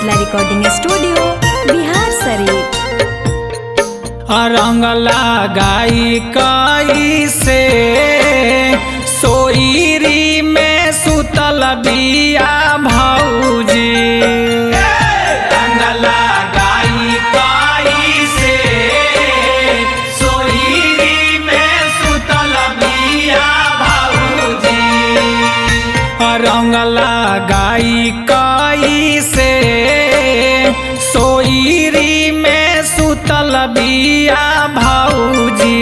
Mithila recording studio Bihar Sharif. रंग लगाई कैसे सोईरी में सुतल बिया भौजी। रंग लगाई कैसे सोईरी में सुतल बिया भौजी। रंग लगाई कैसे सोईरी में सुतल बिया भौजी।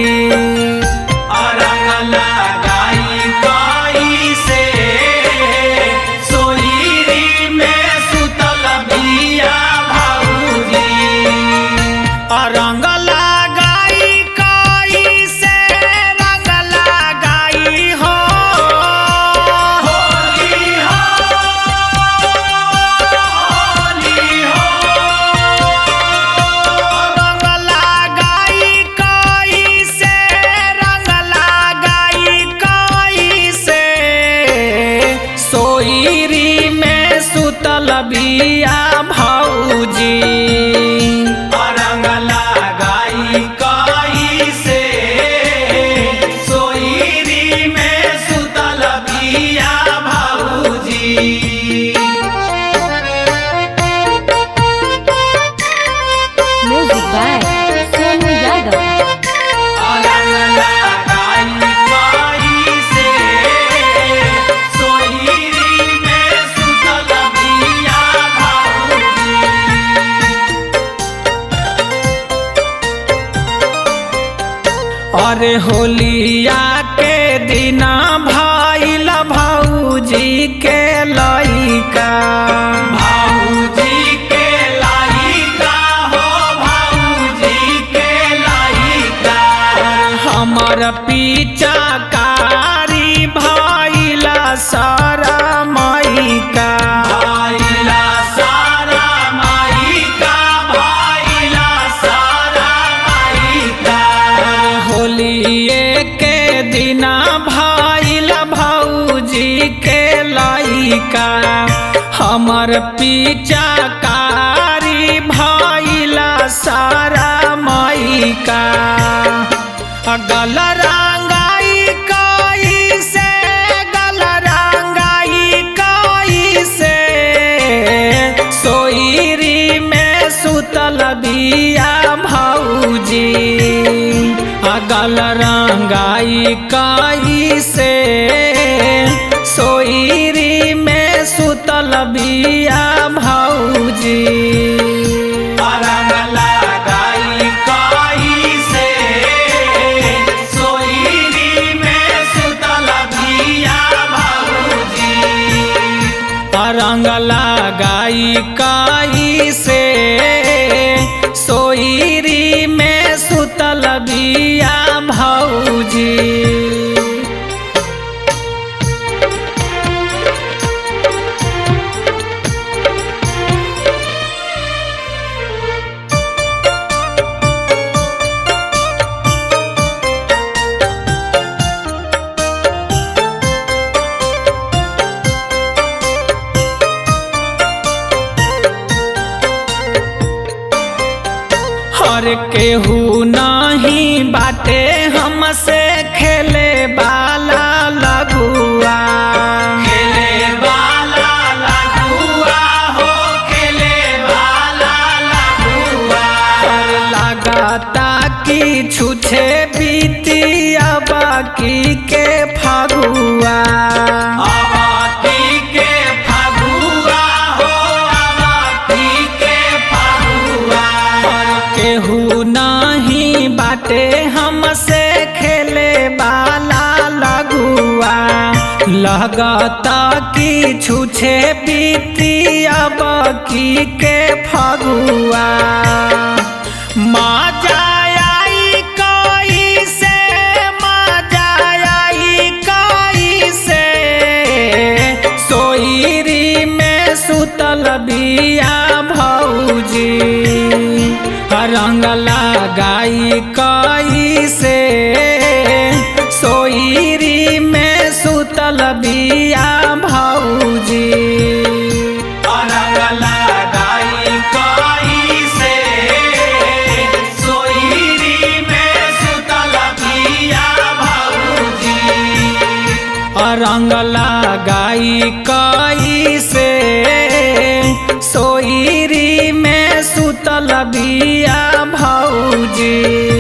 रंग लगाई कैसे सोईरी में सुतल बिया भौजी। रंग लगाई कैसे रंग लगाई हो होली हो होली हो। रंग लगाई कैसे रंग लगाई कैसे सोईरी में सुतल बिया भौजी। रंग लगाई कैसे सोईरी में सुतल बिया भौजी। Music by Sonu Yadav. रंग लगाई कैसे सोईरी में सुतल बिया भौजी। अरे होलिया के दिना भइल भौजी के लइका। भौजी के लइका हो भौजी के लइका। हमर पीछा कारी भइला सारा माइका। भइला सारा माइका भइला सारा माइका। होलिए के दिना भइल भौजी के लइका। हमर पीछा कारी भइला सारा माइका। गल रंगाई कैसे गल रंगाई कैसे सोईरी में सुतल बिया भौजी। गल रंगाई कैसे सोईरी में सुतल बिया भौजी। रंग लगाई कैसे सोईरी में सुतल बिया भौजी। रंग लगाई कैसे सोईरी में सुतल बिया भौजी। हर केहू नहीं बाटे हमसे खेले वाला लगुआ। खेले वाला लगुआ हो खेले वाला लगुआ। लगाता कि छुछे बीतिया बाकी के फगुआ। के फगुआ हो अबाकी के फगुआ। केहू नहीं बाटे हमसे खेले वाला लगुआ। लगता कि छुछे बीतिया बाकी के फगुआ। मजा आई कैसे मजा आई कैसे सोईरी में सुतल बिया भौजी। रंग लगाई कैसे सोईरी में सुतल बिया भौजी। रंग लगाई जी।